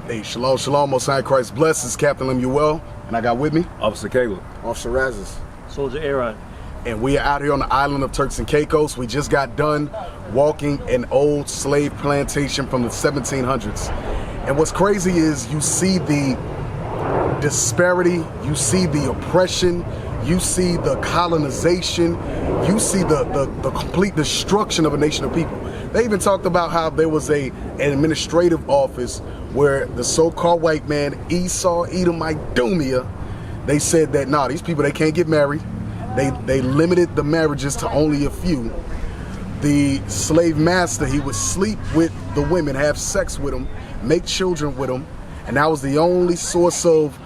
Hey, shalom, shalom, Most High Christ bless. It's Captain Lemuel, and I got with me Officer Caleb. Officer Razes. Soldier Aaron. and we are out here on the island of Turks and Caicos. We just got done walking an old slave plantation from the 1700s. And what's crazy is you see the disparity, you see the oppression, you see the colonization, you see the complete destruction of a nation of people. They even talked about how there was an administrative office where the so-called white man, Esau, Edom, Idumea, they said that, nah, these people, they can't get married. They limited the marriages to only a few. The slave master, he would sleep with the women, have sex with them, make children with them, and that was the only source of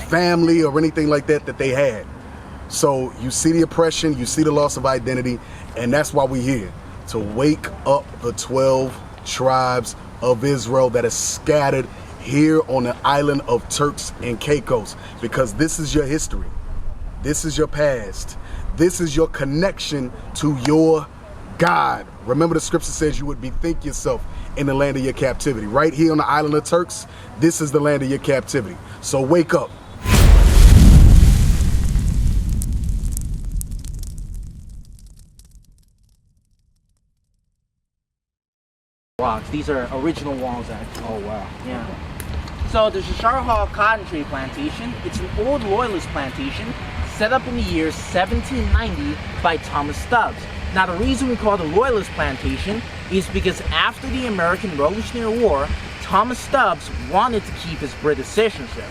family or anything like that that they had. So you see the oppression, you see the loss of identity, and that's why we're here, to wake up the 12 tribes of Israel that are scattered here on the island of Turks and Caicos, because this is your history. This is your past. This is your connection to your God. Remember, the scripture says you would bethink yourself in the land of your captivity. Right here on the island of Turks, this is the land of your captivity. So wake up. Rocks. These are original walls, actually. Oh, wow. Yeah. So there's the Char Hall Cotton Tree Plantation. It's an old loyalist plantation set up in the year 1790 by Thomas Stubbs. Now, the reason we call it a loyalist plantation is because after the American Revolutionary War, Thomas Stubbs wanted to keep his British citizenship.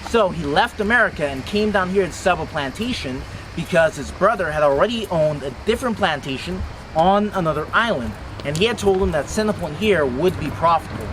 So he left America and came down here to set up a plantation because his brother had already owned a different plantation on another island. And he had told him that setting up one here would be profitable.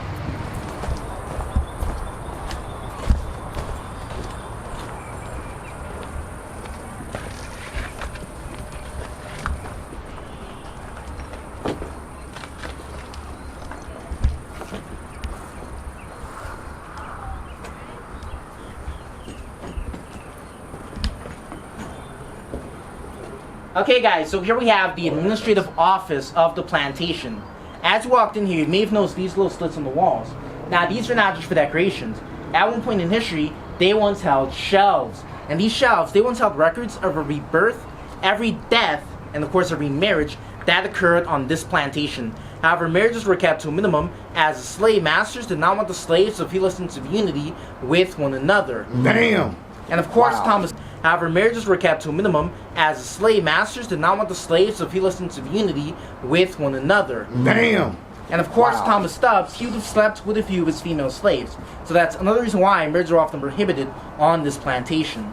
Okay guys, so here we have the administrative office of the plantation. As you walked in here, you may have noticed these little slits on the walls. Now these are not just for decorations. At one point in history, they once held shelves. And these shelves, they once held records of every birth, every death, and of course every marriage that occurred on this plantation. However, marriages were kept to a minimum as the slave masters did not want the slaves to feel a sense of unity with one another. Damn! And of course, Wow. However, marriages were kept to a minimum as the slave masters did not want the slaves to feel a sense of unity with one another. Damn! And of course, Wow. Thomas Stubbs, he would have slept with a few of his female slaves. So that's another reason why marriages are often prohibited on this plantation.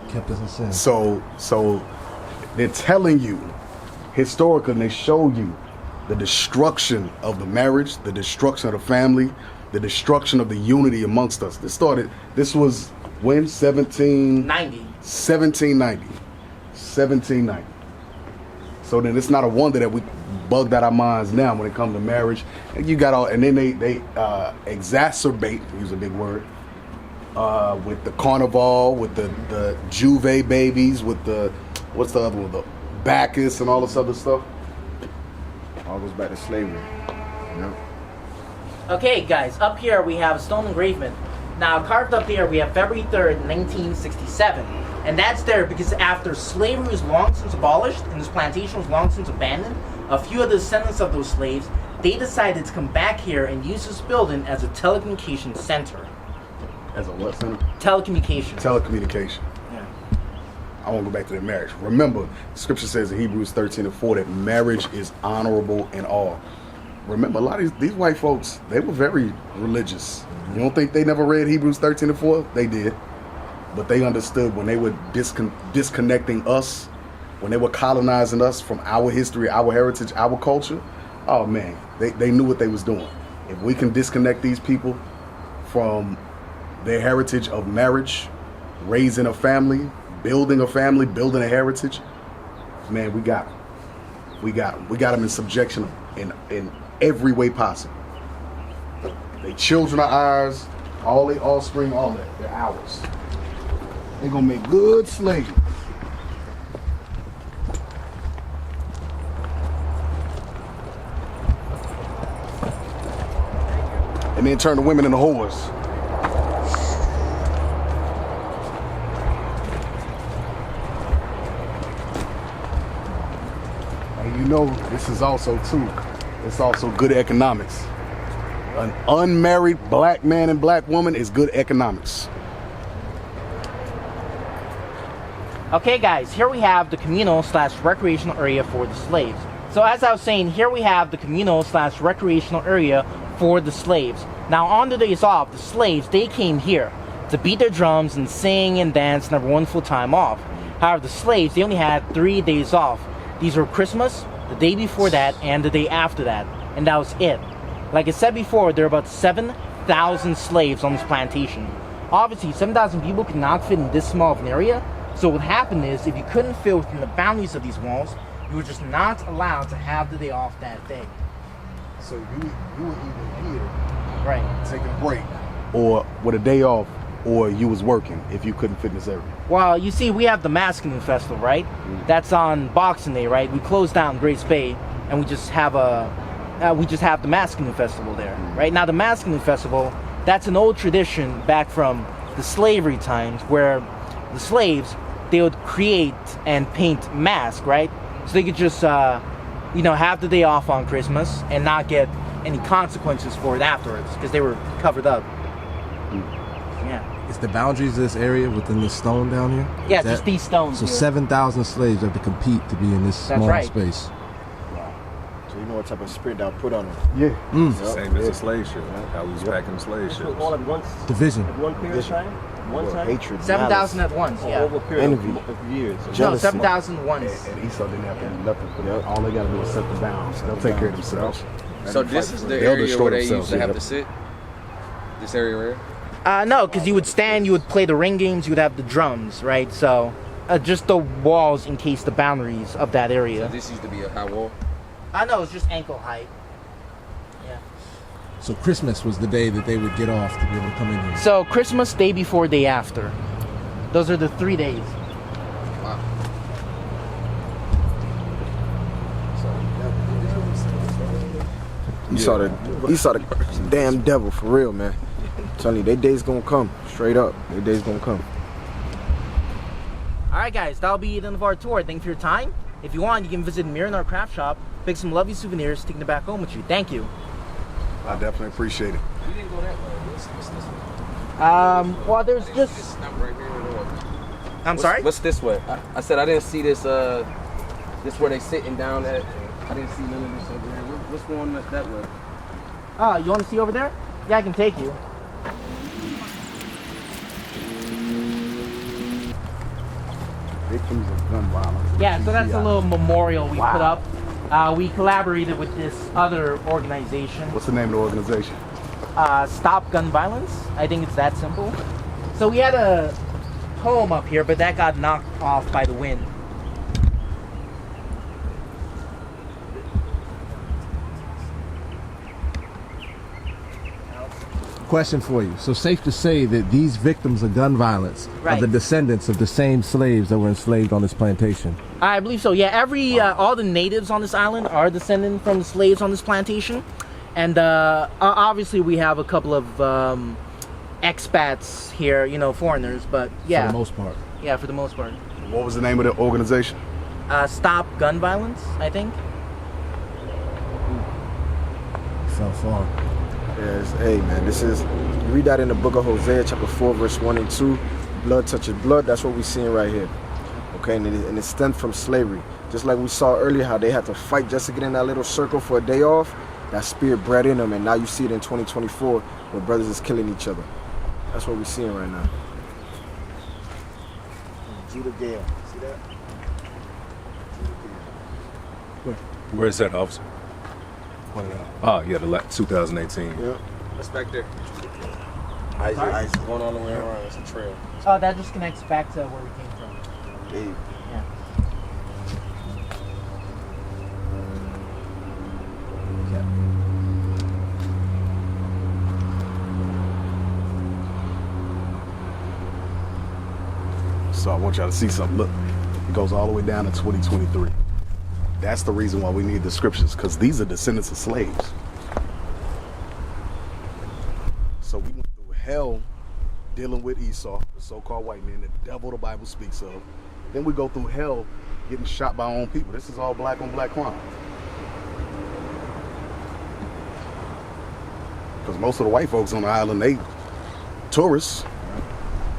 Kept us in sin. So they're telling you, historically, and they show you the destruction of the marriage, the destruction of the family, the destruction of the unity amongst us. This was when? 1790. 1790. So then it's not a wonder that we bugged out our minds now when it comes to marriage. And you got all, and then they exacerbate, to use a big word, with the carnival, with the Juve babies, with the, what's the other one, the Bacchus and all this other stuff. All goes back to slavery. You know? Okay, guys, up here we have a stone engraving. Now, carved up here, we have February 3rd, 1967. And that's there because after slavery was long since abolished and this plantation was long since abandoned, a few of the descendants of those slaves, they decided to come back here and use this building as a telecommunications center. As a what center? Telecommunications. Telecommunication. Yeah. I want to go back to their marriage. Remember, Scripture says in Hebrews 13:4 that marriage is honorable in all. Remember, a lot of these white folks, they were very religious. You don't think they never read Hebrews 13:4? They did. But they understood when they were disconnecting us, when they were colonizing us from our history, our heritage, our culture. Oh man, they knew what they was doing. If we can disconnect these people from their heritage of marriage, raising a family, building a heritage, man, we got them. We got them in subjection in every way possible. They children are ours, all their offspring, all that, they're ours. They're gonna make good slaves. and then turn the women into whores. And you know, this is also too, it's also good economics. An unmarried black man and black woman is good economics. Okay guys, here we have the communal / recreational area for the slaves. So as I was saying, here we have the communal / recreational area for the slaves. Now on the days off, the slaves, they came here to beat their drums and sing and dance and have a wonderful time off. However, the slaves, they only had 3 days off. These were Christmas, the day before that, and the day after that. And that was it. Like I said before, there are about 7,000 slaves on this plantation. Obviously, 7,000 people could not fit in this small of an area. So what happened is, if you couldn't fit within the boundaries of these walls, you were just not allowed to have the day off that day. So you were either here, Right. taking a break, or with a day off, or you was working if you couldn't fit in this area. Well, you see, we have the Masculine Festival, right? That's on Boxing Day, right? We close down Grace Bay, and we just have the Masculine Festival there, right? Now, the Masculine Festival, that's an old tradition back from the slavery times, where the slaves, they would create and paint masks, right? So they could just, have the day off on Christmas and not get any consequences for it afterwards, because they were covered up. Yeah. Is the boundaries of this area within this stone down here? Yeah, Is just these stones So here. 7,000 slaves have to compete to be in this That's small right. space. So you know what type of spirit that put on them. Yeah. It's the same as a slave ship. How we was packing the slave ships. All at once, Division. at one period of time, one Well, time, hatred, 7,000 malice, at once, or yeah. over a period Envy. of years. No, jealousy. 7,000 once. And Esau didn't have to do nothing for Yep. that. All they got to do is set the bounds. They'll take care of themselves. So this is the They'll area destroy where they themselves, used to have yeah. to sit? This area right here? No, because you would stand, you would play the ring games, you would have the drums, right? So, just the walls encase the boundaries of that area. This used to be a high wall? No, it's just ankle height. Yeah. So Christmas was the day that they would get off to be able to come in here. So, Christmas, day before, day after. Those are the 3 days. Wow. You saw the damn devil for real, man. I'm telling you, their day's gonna come. Straight up, their day's gonna come. Alright guys, that'll be the end of our tour. Thank you for your time. If you want, you can visit Mir in our craft shop, pick some lovely souvenirs, take them back home with you. Thank you. I definitely appreciate it. You didn't go that way. What's this way? Well, there's just... This not right here at all. I'm sorry? What's this way? I said I didn't see this, this where they sitting down at. I didn't see none of this over here. What's going that way? Oh, you want to see over there? Yeah, I can take you. Victims of gun violence. Yeah, so that's a PCI. little memorial we Wow. put up. We collaborated with this other organization, What's the name of the organization? Stop Gun Violence. I think it's that simple. So we had a poem up here, but that got knocked off by the wind. Question for you. So safe to say that these victims of gun violence are Right. the descendants of the same slaves that were enslaved on this plantation. I believe so. Yeah, all the natives on this island are descended from the slaves on this plantation, and obviously we have a couple of expats here, foreigners. But yeah, For the most part. yeah, for the most part. What was the name of the organization? Stop Gun Violence, I think. Fell far. Yes, hey man, this is, you read that in the book of Hosea, chapter 4, verse 1 and 2. Blood touches blood, that's what we're seeing right here. Okay, and it stemmed from slavery. Just like we saw earlier, how they had to fight just to get in that little circle for a day off. That spirit bred in them, and now you see it in 2024, where brothers is killing each other. That's what we're seeing right now. Judah Gale, see that? Where is that, officer? Oh, yeah, 2018. Yeah. What's back there? Isaac. Going all the way around. It's a trail. Oh, that just connects back to where we came from. Hey. Yeah. So I want y'all to see something. Look, it goes all the way down to 2023. That's the reason why we need the scriptures, because these are descendants of slaves. So we went through hell dealing with Esau, the so-called white man, the devil the Bible speaks of. Then we go through hell getting shot by our own people. This is all black on black crime. Because most of the white folks on the island, they tourists.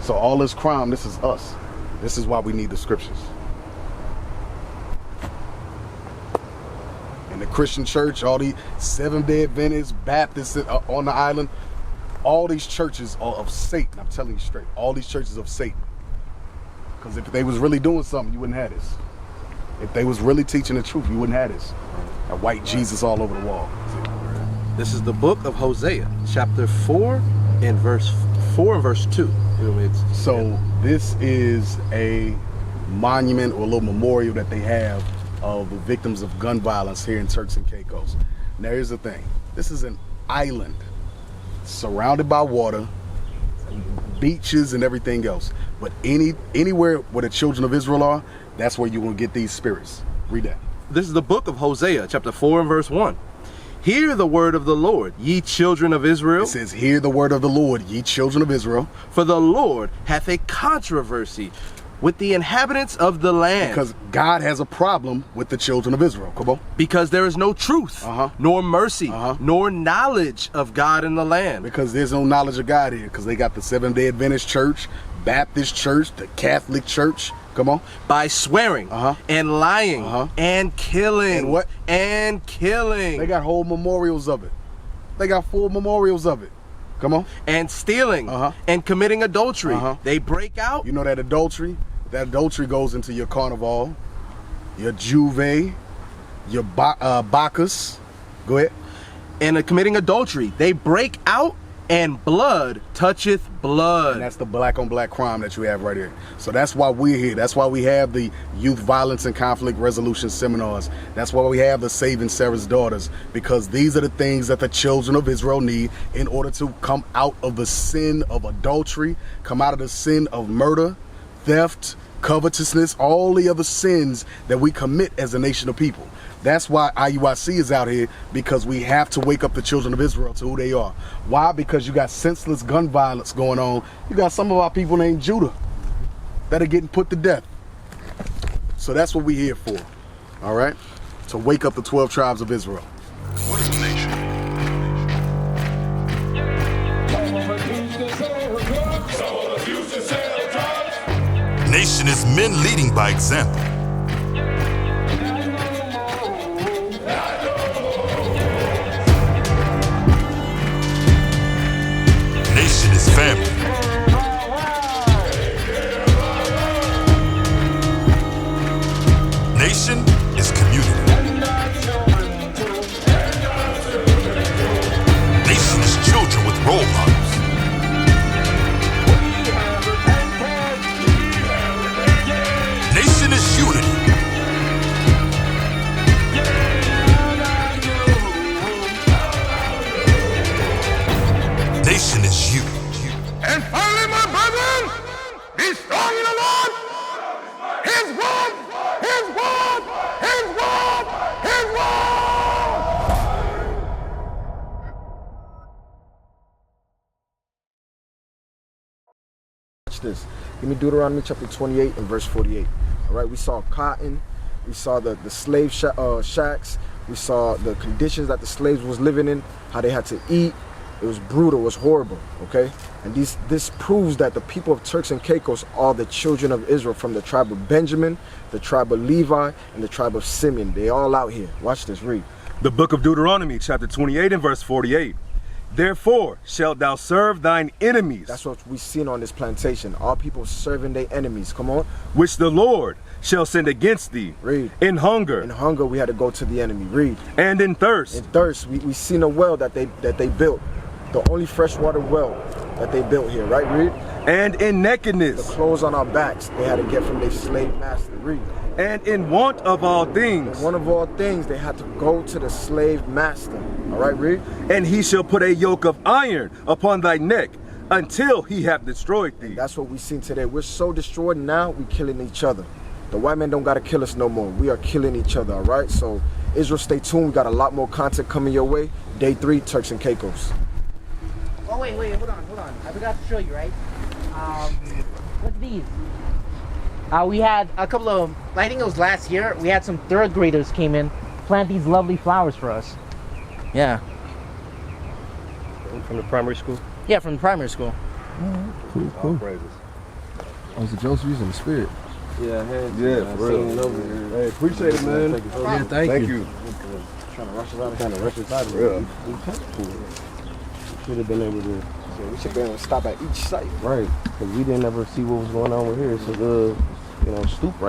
So all this crime, this is us. This is why we need the scriptures. And the Christian church, all the Seventh-day Adventists, Baptists on the island, all these churches are of Satan. I'm telling you straight. All these churches of Satan. Because if they was really doing something, you wouldn't have this. If they was really teaching the truth, you wouldn't have this. A white Jesus all over the wall. This is the book of Hosea, chapter 4 and verse 2. So this is a monument or a little memorial that they have of the victims of gun violence here in Turks and Caicos. Now here's the thing. This is an island surrounded by water, beaches and everything else. But anywhere where the children of Israel are, that's where you will get these spirits. Read that. This is the book of Hosea, chapter 4 and verse 1. Hear the word of the Lord, ye children of Israel. It says, hear the word of the Lord, ye children of Israel. For the Lord hath a controversy with the inhabitants of the land. Because God has a problem with the children of Israel. Come on. Because there is no truth, nor mercy, nor knowledge of God in the land. Because there's no knowledge of God here. Because they got the Seventh-day Adventist church, Baptist church, the Catholic church. Come on. By swearing and lying and killing. And what? And killing. They got whole memorials of it. They got full memorials of it. Come on. And stealing and committing adultery. They break out. You know that adultery? That adultery goes into your carnival, your Juve, your Bacchus. Go ahead. And committing adultery. They break out and blood toucheth blood. And that's the black on black crime that you have right here. So that's why we're here. That's why we have the youth violence and conflict resolution seminars. That's why we have the Saving Sarah's Daughters, because these are the things that the children of Israel need in order to come out of the sin of adultery, come out of the sin of murder, theft, covetousness, all the other sins that we commit as a nation of people. That's why IUIC is out here, because we have to wake up the children of Israel to who they are. Why? Because you got senseless gun violence going on. You got some of our people named Judah that are getting put to death. So that's what we're here for, all right? To wake up the 12 tribes of Israel. What is a nation? Nation is men leading by example. Nation is family. Nation is community. Nation is children with role models. Nation is unity. Nation is you. And finally, my brethren, be strong in the Lord. His word, His word, His word, His word. Watch this. Give me Deuteronomy chapter 28 and verse 48. All right, we saw cotton. We saw the slave shacks. We saw the conditions that the slaves was living in, how they had to eat. It was brutal, it was horrible, okay? And this proves that the people of Turks and Caicos are the children of Israel, from the tribe of Benjamin, the tribe of Levi, and the tribe of Simeon. They all out here. Watch this, read. The book of Deuteronomy, chapter 28 and verse 48. Therefore shalt thou serve thine enemies. That's what we seen on this plantation. All people serving their enemies. Come on. Which the Lord shall send against thee. Read. In hunger. In hunger we had to go to the enemy. Read. And in thirst. In thirst. We seen a well that they built. The only freshwater well that they built here, right? Read. And in nakedness. The clothes on our backs they had to get from their slave master. Read. And in want of all things. And one of all things, they had to go to the slave master. All right, read. And he shall put a yoke of iron upon thy neck until he have destroyed thee. And that's what we seen today. We're so destroyed now, we killing each other. The white man don't gotta kill us no more. We are killing each other, all right? So Israel, stay tuned. We got a lot more content coming your way. Day 3, Turks and Caicos. wait, hold on. I forgot to show you, right? What's these? We had a couple of, I think it was last year, we had some third graders came in, plant these lovely flowers for us. Yeah. From the primary school? Yeah, from the primary school. Cool, cool. Oh, so Joseph using the spirit. Yeah, hey, Yeah, for real. Hey, appreciate it, man. Yeah, thank you. Trying to rush it out. Real. Should have been able to. Yeah, we should be able to stop at each site. Right, because we didn't ever see what was going on with here. It's a stoop right